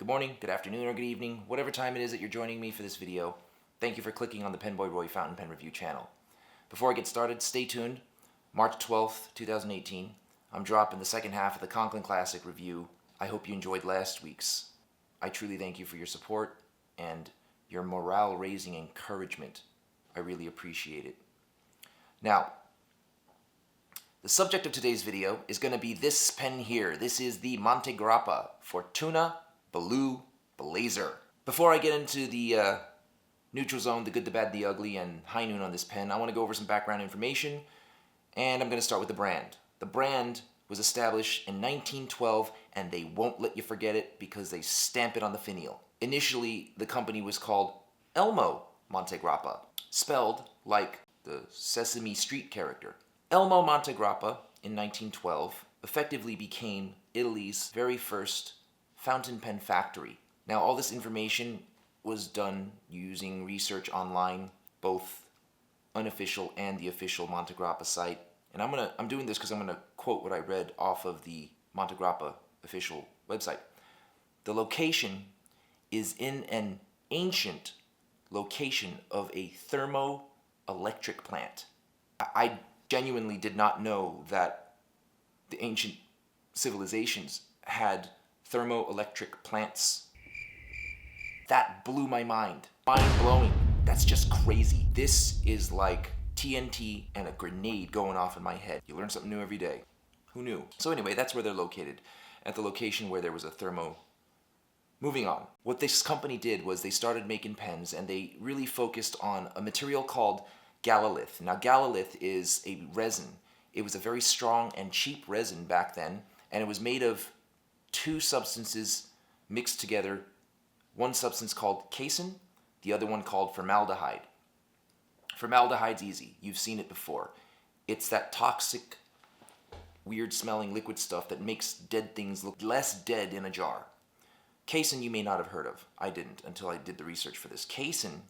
Good morning, good afternoon, or good evening, whatever time it is that you're joining me for this video. Thank you for clicking on the PenBoyRoy Fountain Pen Review channel. Before I get started, stay tuned. March 12th, 2018, I'm dropping the second half of the Conklin Classic review. I hope you enjoyed last week's. I truly thank you for your support and your morale-raising encouragement. I really appreciate it. Now, the subject of today's video is going to be this pen here. This is the Montegrappa Fortuna Blue Blazer. Before I get into the neutral zone, the good, the bad, the ugly, and high noon on this pen, I want to go over some background information, and I'm going to start with the brand. The brand was established in 1912, and they won't let you forget it because they stamp it on the finial. Initially, the company was called Elmo Montegrappa, spelled like the Sesame Street character. Elmo Montegrappa, in 1912, effectively became Italy's very first fountain pen factory. Now, all this information was done using research online, both unofficial and the official Montegrappa site. And I'm doing this because I'm gonna quote what I read off of the Montegrappa official website. The location is in an ancient location of a thermoelectric plant. I genuinely did not know that the ancient civilizations had thermoelectric plants. That blew my mind. Mind-blowing. That's just crazy. This is like TNT and a grenade going off in my head. You learn something new every day. Who knew? So anyway, that's where they're located, at the location where there was a thermo. Moving on. What this company did was they started making pens, and they really focused on a material called galalith. Now, galalith is a resin. It was a very strong and cheap resin back then, and it was made of two substances mixed together. One substance called casein, the other one called formaldehyde. Formaldehyde's easy. You've seen it before. It's that toxic, weird-smelling liquid stuff that makes dead things look less dead in a jar. Casein you may not have heard of. I didn't until I did the research for this. Casein,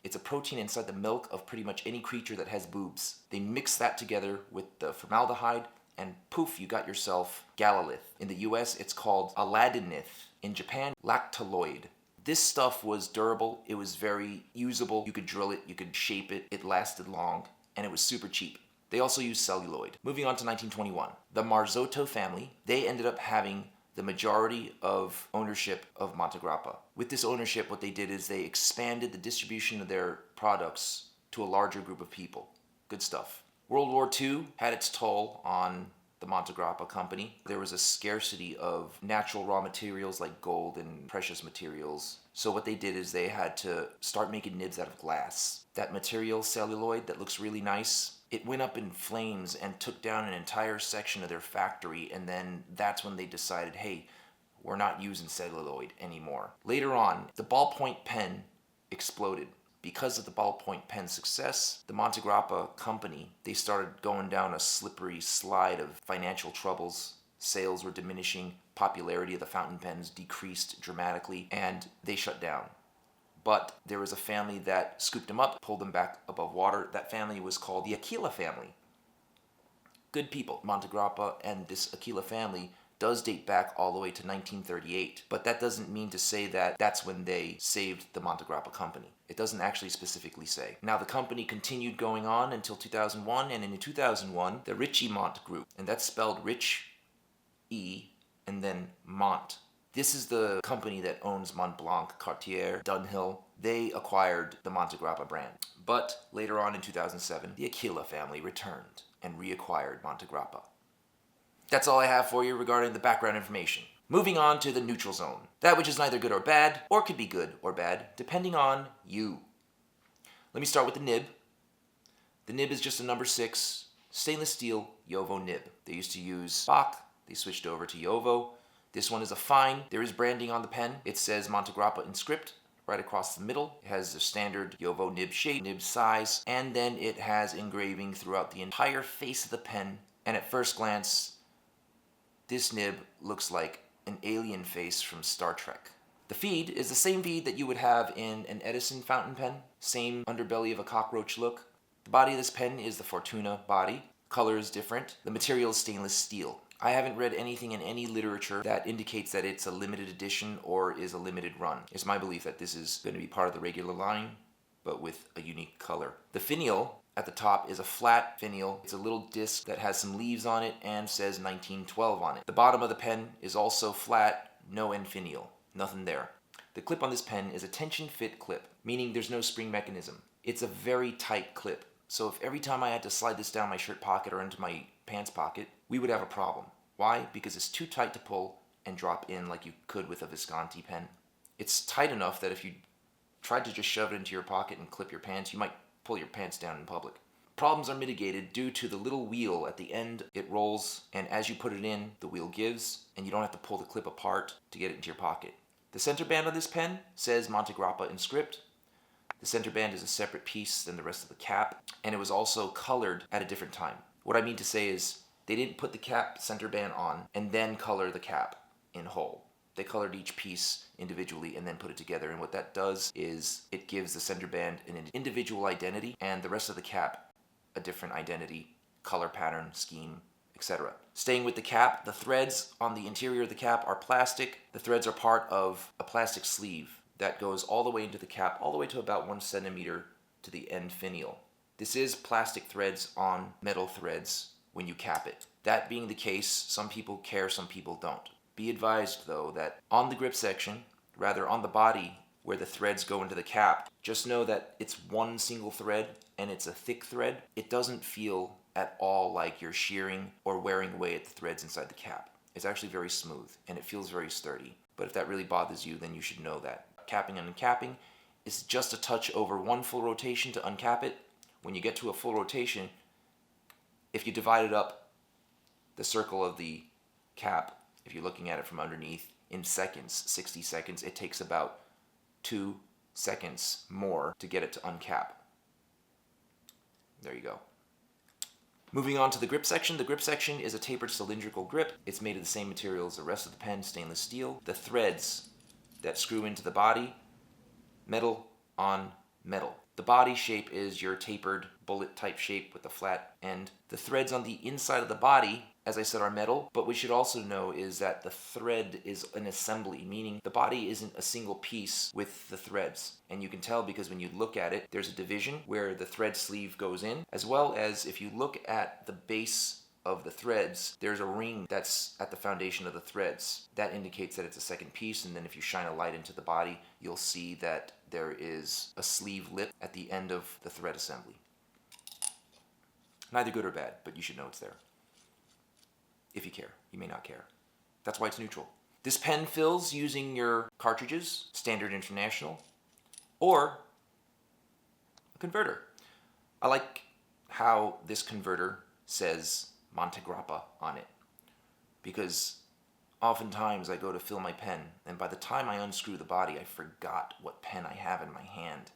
it's a protein inside the milk of pretty much any creature that has boobs. They mix that together with the formaldehyde, and poof, you got yourself galalith. In the US, it's called alladinith. In Japan, lactaloid. This stuff was durable, it was very usable, you could drill it, you could shape it, it lasted long, and it was super cheap. They also used celluloid. Moving on to 1921. The Marzotto family, they ended up having the majority of ownership of Montegrappa. With this ownership, what they did is they expanded the distribution of their products to a larger group of people. Good stuff. World War II had its toll on the Montegrappa company. There was a scarcity of natural raw materials like gold and precious materials. So what they did is they had to start making nibs out of glass. That material, celluloid, that looks really nice, it went up in flames and took down an entire section of their factory, and then that's when they decided, hey, we're not using celluloid anymore. Later on, the ballpoint pen exploded. Because of the ballpoint pen success, the Montegrappa company, they started going down a slippery slide of financial troubles. Sales were diminishing, popularity of the fountain pens decreased dramatically, and they shut down. But there was a family that scooped them up, pulled them back above water. That family was called the Aquila family. Good people. Montegrappa and this Aquila family does date back all the way to 1938, but that doesn't mean to say that that's when they saved the Montegrappa company. It doesn't actually specifically say. Now, the company continued going on until 2001, and in 2001, the Richemont Group, and that's spelled Rich, E, and then Mont. This is the company that owns Montblanc, Cartier, Dunhill. They acquired the Montegrappa brand. But later on in 2007, the Aquila family returned and reacquired Montegrappa. That's all I have for you regarding the background information. Moving on to the neutral zone. That which is neither good or bad, or could be good or bad, depending on you. Let me start with the nib. The nib is just a number 6 stainless steel Jowo nib. They used to use Bach, they switched over to Jowo. This one is a fine. There is branding on the pen. It says Montegrappa in script right across the middle. It has the standard Jowo nib shape, nib size, and then it has engraving throughout the entire face of the pen. And at first glance, this nib looks like an alien face from Star Trek. The feed is the same feed that you would have in an Edison fountain pen. Same underbelly of a cockroach look. The body of this pen is the Fortuna body. Color is different. The material is stainless steel. I haven't read anything in any literature that indicates that it's a limited edition or is a limited run. It's my belief that this is going to be part of the regular line, but with a unique color. The finial at the top is a flat finial. It's a little disc that has some leaves on it and says 1912 on it. The bottom of the pen is also flat, no end finial, nothing there. The clip on this pen is a tension fit clip, meaning there's no spring mechanism. It's a very tight clip, so if every time I had to slide this down my shirt pocket or into my pants pocket, we would have a problem. Why? Because it's too tight to pull and drop in like you could with a Visconti pen. It's tight enough that if you tried to just shove it into your pocket and clip your pants, you might pull your pants down in public. Problems are mitigated due to the little wheel at the end. It rolls, and as you put it in, the wheel gives, and you don't have to pull the clip apart to get it into your pocket. The center band of this pen says Montegrappa in script. The center band is a separate piece than the rest of the cap, and it was also colored at a different time. What I mean to say is, they didn't put the cap center band on and then color the cap in whole. They colored each piece individually and then put it together, and what that does is it gives the center band an individual identity and the rest of the cap a different identity, color pattern, scheme, etc. Staying with the cap, the threads on the interior of the cap are plastic. The threads are part of a plastic sleeve that goes all the way into the cap, all the way to about 1 centimeter to the end finial. This is plastic threads on metal threads when you cap it. That being the case, some people care, some people don't. Be advised though that on the grip section, rather on the body where the threads go into the cap, just know that it's one single thread and it's a thick thread. It doesn't feel at all like you're shearing or wearing away at the threads inside the cap. It's actually very smooth and it feels very sturdy. But if that really bothers you, then you should know that. Capping and uncapping is just a touch over 1 full rotation to uncap it. When you get to a full rotation, if you divided up the circle of the cap, if you're looking at it from underneath, in seconds, 60 seconds, it takes about 2 seconds more to get it to uncap. There you go. Moving on to the grip section. The grip section is a tapered cylindrical grip. It's made of the same material as the rest of the pen, stainless steel. The threads that screw into the body, metal on metal. The body shape is your tapered bullet type shape with a flat end. The threads on the inside of the body, as I said, are metal, but we should also know is that the thread is an assembly, meaning the body isn't a single piece with the threads. And you can tell because when you look at it, there's a division where the thread sleeve goes in, as well as if you look at the base of the threads, there's a ring that's at the foundation of the threads. That indicates that it's a second piece, and then if you shine a light into the body, you'll see that there is a sleeve lip at the end of the thread assembly. Neither good or bad, but you should know it's there. If you care. You may not care. That's why it's neutral. This pen fills using your cartridges, standard international, or a converter. I like how this converter says Montegrappa on it, because oftentimes I go to fill my pen, and by the time I unscrew the body, I forgot what pen I have in my hand.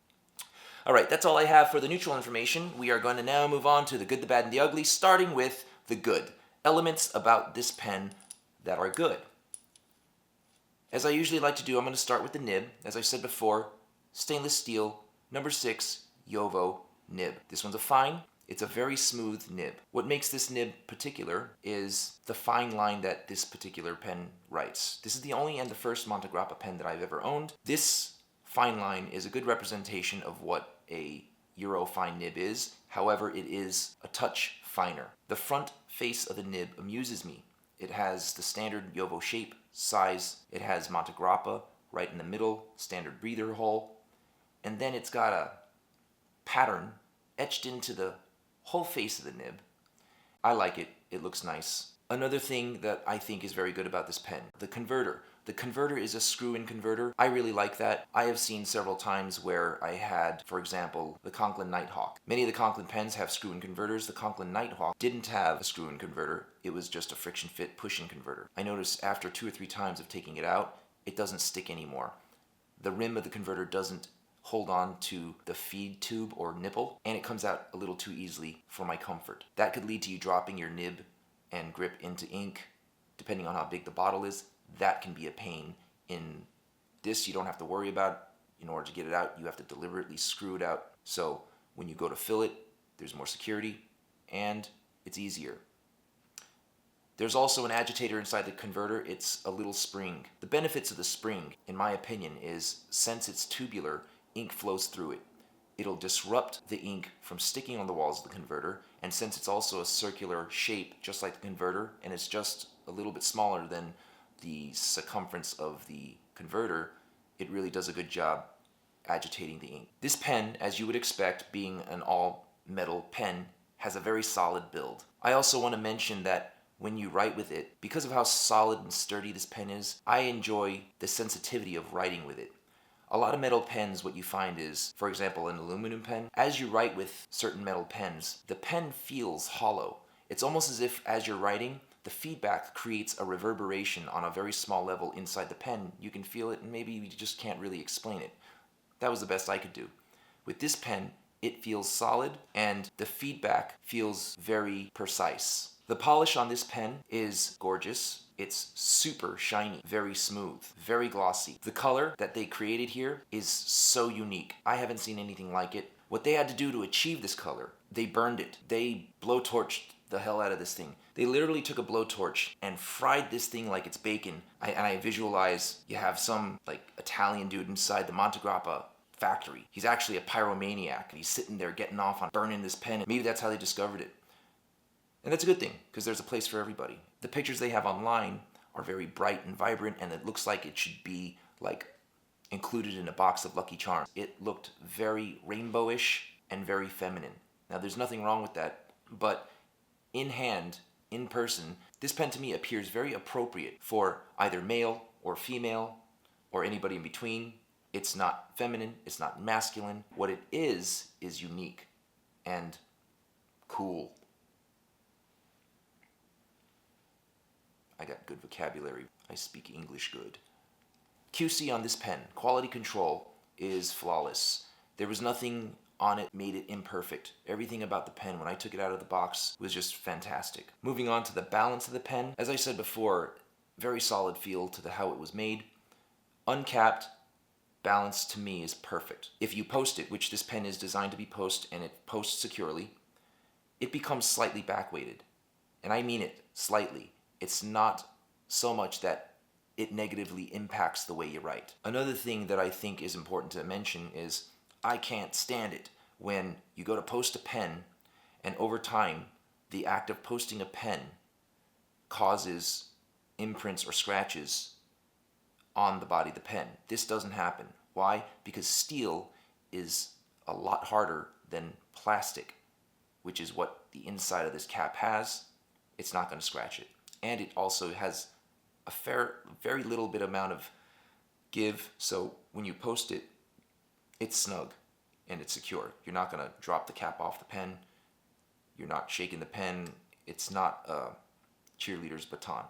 Alright, that's all I have for the neutral information. We are going to now move on to the good, the bad, and the ugly, starting with the good. Elements about this pen that are good. As I usually like to do, I'm going to start with the nib. As I said before, stainless steel, number 6, Jowo nib. This one's a fine. It's a very smooth nib. What makes this nib particular is the fine line that this particular pen writes. This is the only and the first Montegrappa pen that I've ever owned. This fine line is a good representation of what a Euro fine nib is. However, it is a touch finer. The front face of the nib amuses me. It has the standard Jowo shape, size. It has Montegrappa right in the middle, standard breather hole. And then it's got a pattern etched into the whole face of the nib. I like it. It looks nice. Another thing that I think is very good about this pen, the converter. The converter is a screw-in converter. I really like that. I have seen several times where I had, for example, the Conklin Nighthawk. Many of the Conklin pens have screw-in converters. The Conklin Nighthawk didn't have a screw-in converter. It was just a friction-fit push-in converter. I noticed after 2 or 3 times of taking it out, it doesn't stick anymore. The rim of the converter doesn't hold on to the feed tube or nipple, and it comes out a little too easily for my comfort. That could lead to you dropping your nib and grip into ink, depending on how big the bottle is. That can be a pain. In this, you don't have to worry about. In order to get it out, you have to deliberately screw it out. So when you go to fill it, there's more security, and it's easier. There's also an agitator inside the converter. It's a little spring. The benefits of the spring, in my opinion, is since it's tubular, ink flows through it. It'll disrupt the ink from sticking on the walls of the converter, and since it's also a circular shape, just like the converter, and it's just a little bit smaller than the circumference of the converter, it really does a good job agitating the ink. This pen, as you would expect, being an all-metal pen, has a very solid build. I also want to mention that when you write with it, because of how solid and sturdy this pen is, I enjoy the sensitivity of writing with it. A lot of metal pens, what you find is, for example, an aluminum pen, as you write with certain metal pens, the pen feels hollow. It's almost as if, as you're writing, the feedback creates a reverberation on a very small level inside the pen. You can feel it, and maybe you just can't really explain it. That was the best I could do. With this pen, it feels solid, and the feedback feels very precise. The polish on this pen is gorgeous. It's super shiny, very smooth, very glossy. The color that they created here is so unique. I haven't seen anything like it. What they had to do to achieve this color, they burned it. They blowtorched the hell out of this thing. They literally took a blowtorch and fried this thing like it's bacon. I visualize you have some like Italian dude inside the Montegrappa factory. He's actually a pyromaniac. He's sitting there getting off on burning this pen. Maybe that's how they discovered it. And that's a good thing, because there's a place for everybody. The pictures they have online are very bright and vibrant, and it looks like it should be like included in a box of Lucky Charms. It looked very rainbowish and very feminine. Now there's nothing wrong with that, but in hand, in person, this pen to me appears very appropriate for either male or female or anybody in between. It's not feminine, it's not masculine. What it is unique and cool. I got good vocabulary. I speak English good. QC on this pen, quality control, is flawless. There was nothing on it made it imperfect. Everything about the pen when I took it out of the box was just fantastic. Moving on to the balance of the pen, as I said before, very solid feel to how it was made. Uncapped, balance to me is perfect. If you post it, which this pen is designed to be post and it posts securely, it becomes slightly back-weighted. And I mean it, slightly. It's not so much that it negatively impacts the way you write. Another thing that I think is important to mention is I can't stand it when you go to post a pen and over time the act of posting a pen causes imprints or scratches on the body of the pen. This doesn't happen. Why? Because steel is a lot harder than plastic, which is what the inside of this cap has. It's not going to scratch it. And it also has a very little bit amount of give, so when you post it, it's snug and it's secure. You're not going to drop the cap off the pen. You're not shaking the pen. It's not a cheerleader's baton.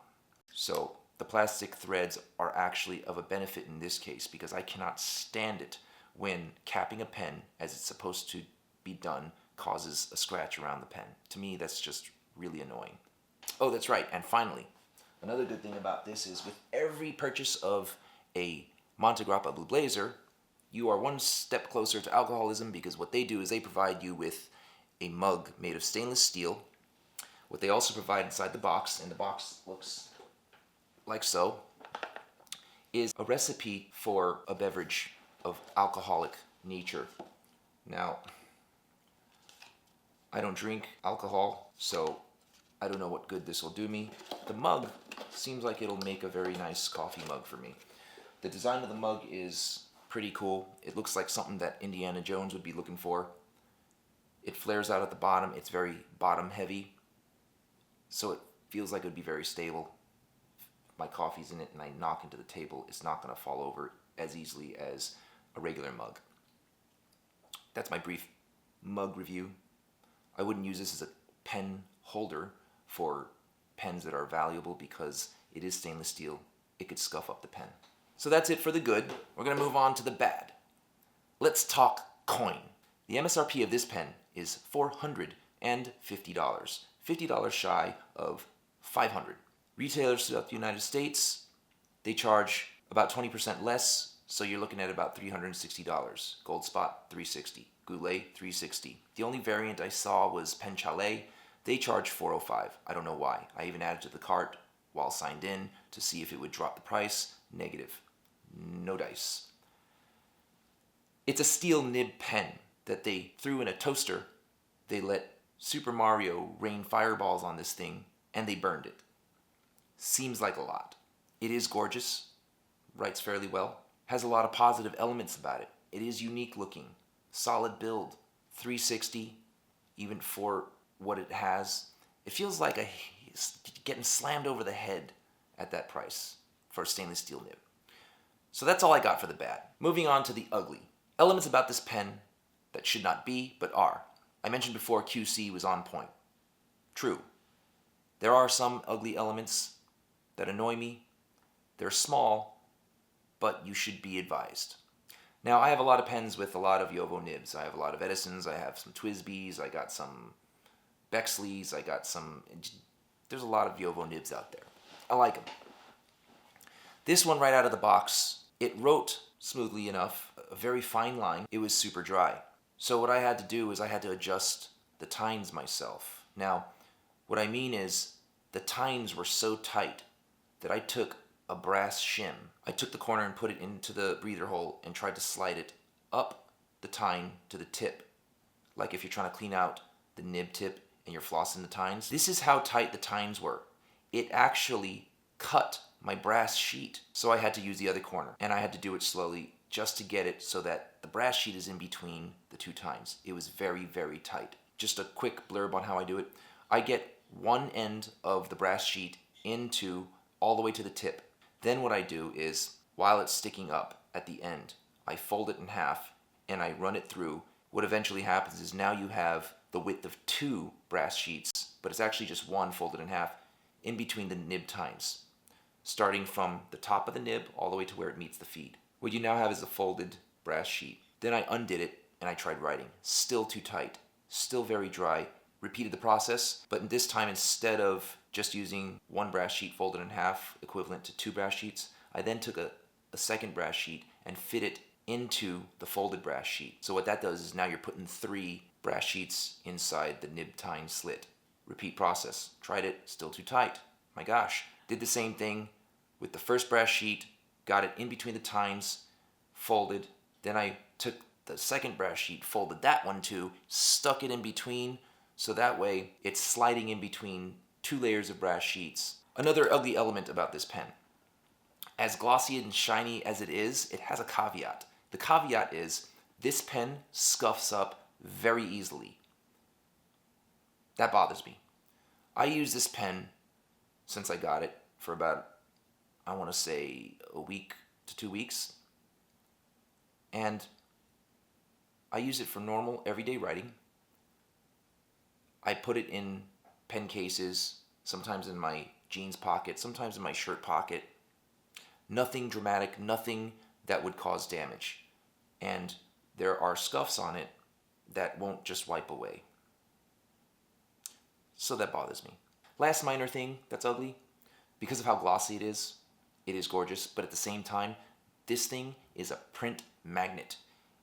So the plastic threads are actually of a benefit in this case, because I cannot stand it when capping a pen as it's supposed to be done causes a scratch around the pen. To me, that's just really annoying. Oh, that's right. And finally, another good thing about this is with every purchase of a Montegrappa Blue Blazer, you are one step closer to alcoholism, because what they do is they provide you with a mug made of stainless steel. What they also provide inside the box, and the box looks like so, is a recipe for a beverage of alcoholic nature. Now, I don't drink alcohol, so I don't know what good this will do me. The mug seems like it'll make a very nice coffee mug for me. The design of the mug is pretty cool. It looks like something that Indiana Jones would be looking for. It flares out at the bottom. It's very bottom heavy, so it feels like it would be very stable. If my coffee's in it and I knock into the table, it's not going to fall over as easily as a regular mug. That's my brief mug review. I wouldn't use this as a pen holder for pens that are valuable because it is stainless steel. It could scuff up the pen. So that's it for the good. We're going to move on to the bad. Let's talk coin. The MSRP of this pen is $450. $50 shy of $500. Retailers throughout the United States, they charge about 20% less, so you're looking at about $360. Gold Spot, $360. Goulet, $360. The only variant I saw was Pen Chalet. They charge $4.05. I don't know why. I even added to the cart while signed in to see if it would drop the price. Negative. No dice. It's a steel nib pen that they threw in a toaster. They let Super Mario rain fireballs on this thing, and they burned it. Seems like a lot. It is gorgeous, writes fairly well, has a lot of positive elements about it. It is unique looking, solid build, 360, even for what it has. It feels like getting slammed over the head at that price for a stainless steel nib. So that's all I got for the bad. Moving on to the ugly. Elements about this pen that should not be, but are. I mentioned before QC was on point. True. There are some ugly elements that annoy me. They're small, but you should be advised. Now, I have a lot of pens with a lot of Jowo nibs. I have a lot of Edisons, I have some Twisbys, I got some Bexleys, there's a lot of Jowo nibs out there. I like them. This one right out of the box, it wrote smoothly enough, a very fine line. It was super dry. So what I had to do is I had to adjust the tines myself. Now, what I mean is the tines were so tight that I took a brass shim. I took the corner and put it into the breather hole and tried to slide it up the tine to the tip. Like if you're trying to clean out the nib tip and you're flossing the tines. This is how tight the tines were. It actually cut my brass sheet. So I had to use the other corner, and I had to do it slowly just to get it so that the brass sheet is in between the two tines. It was very, very tight. Just a quick blurb on how I do it. I get one end of the brass sheet into all the way to the tip. Then what I do is, while it's sticking up at the end, I fold it in half and I run it through. What eventually happens is now you have the width of two brass sheets, but it's actually just one folded in half in between the nib tines, starting from the top of the nib all the way to where it meets the feed. What you now have is a folded brass sheet. Then I undid it and I tried writing. Still too tight, still very dry. Repeated the process, but this time instead of just using one brass sheet folded in half, equivalent to two brass sheets, I then took a second brass sheet and fit it into the folded brass sheet. So what that does is now you're putting three brass sheets inside the nib tine slit. Repeat process. Tried it, still too tight. My gosh. Did the same thing with the first brass sheet, got it in between the tines, folded. Then I took the second brass sheet, folded that one too, stuck it in between, so that way it's sliding in between two layers of brass sheets. Another ugly element about this pen. As glossy and shiny as it is, it has a caveat. The caveat is this pen scuffs up very easily. That bothers me. I use this pen since I got it for about, I want to say, a week to 2 weeks. And I use it for normal, everyday writing. I put it in pen cases, sometimes in my jeans pocket, sometimes in my shirt pocket. Nothing dramatic, nothing that would cause damage. And there are scuffs on it that won't just wipe away. So that bothers me. Last minor thing that's ugly, because of how glossy it is gorgeous, but at the same time, this thing is a print magnet.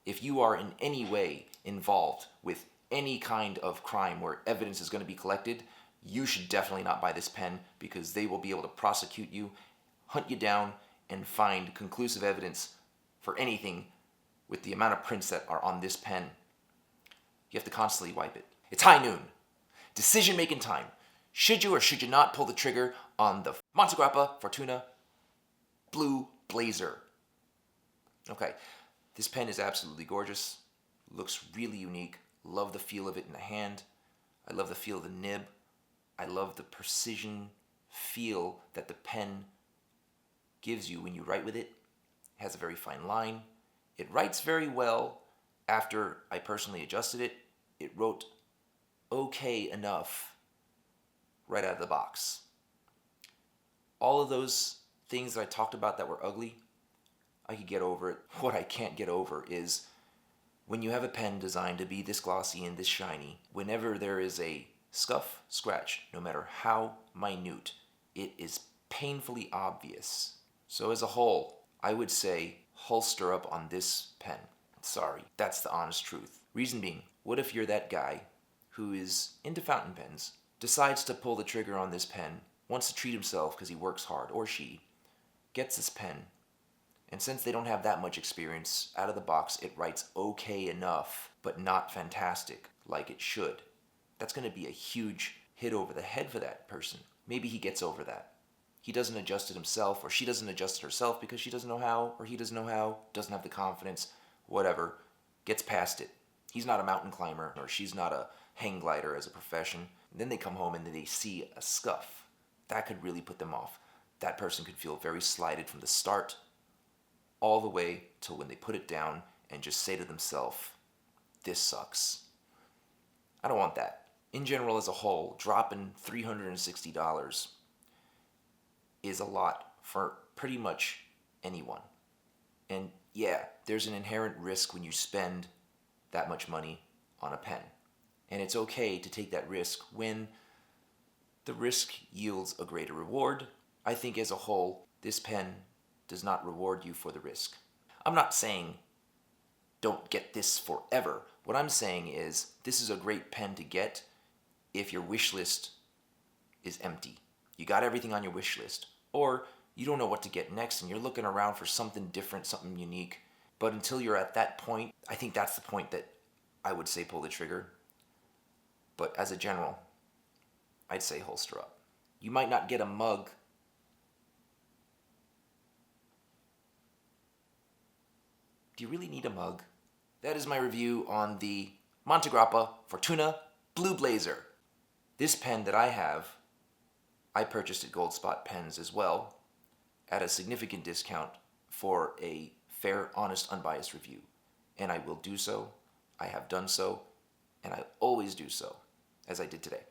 If you are in any way involved with any kind of crime where evidence is going to be collected, you should definitely not buy this pen, because they will be able to prosecute you, hunt you down, and find conclusive evidence for anything with the amount of prints that are on this pen. You have to constantly wipe it. It's high noon. Decision-making time. Should you or should you not pull the trigger on the Montegrappa Fortuna Blue Blazer? Okay, this pen is absolutely gorgeous. Looks really unique. Love the feel of it in the hand. I love the feel of the nib. I love the precision feel that the pen gives you when you write with it. It has a very fine line. It writes very well. After I personally adjusted it, it wrote okay enough right out of the box. All of those things that I talked about that were ugly, I could get over it. What I can't get over is when you have a pen designed to be this glossy and this shiny, whenever there is a scuff, scratch, no matter how minute, it is painfully obvious. So as a whole, I would say holster up on this pen. Sorry, that's the honest truth. Reason being, what if you're that guy who is into fountain pens, decides to pull the trigger on this pen, wants to treat himself because he works hard, or she, gets this pen, and since they don't have that much experience, out of the box it writes okay enough, but not fantastic like it should. That's going to be a huge hit over the head for that person. Maybe he gets over that. He doesn't adjust it himself, or she doesn't adjust it herself because she doesn't know how, or he doesn't know how, doesn't have the confidence, whatever, gets past it. He's not a mountain climber, or she's not a hang glider as a profession. And then they come home and they see a scuff. That could really put them off. That person could feel very slighted from the start all the way till when they put it down and just say to themselves, this sucks. I don't want that. In general, as a whole, dropping $360 is a lot for pretty much anyone. And yeah, there's an inherent risk when you spend that much money on a pen. And it's okay to take that risk when the risk yields a greater reward. I think as a whole, this pen does not reward you for the risk. I'm not saying don't get this forever. What I'm saying is this is a great pen to get if your wish list is empty. You got everything on your wish list. Or you don't know what to get next and you're looking around for something different, something unique. But until you're at that point, I think that's the point that I would say pull the trigger. But as a general, I'd say holster up. You might not get a mug. Do you really need a mug? That is my review on the Montegrappa Fortuna Blue Blazer. This pen that I have, I purchased at Gold Spot Pens as well at a significant discount for a fair, honest, unbiased review. And I will do so, I have done so, and I always do so, as I did today.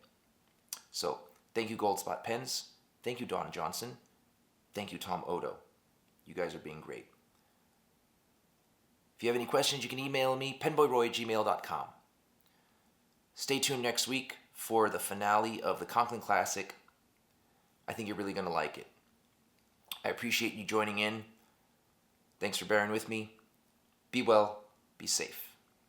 So, thank you Gold Spot Pens, thank you Don Johnson, thank you Tom Odo. You guys are being great. If you have any questions, you can email me, PenBoyRoy@gmail.com. Stay tuned next week for the finale of the Conklin Classic. I think you're really going to like it. I appreciate you joining in. Thanks for bearing with me. Be well, be safe.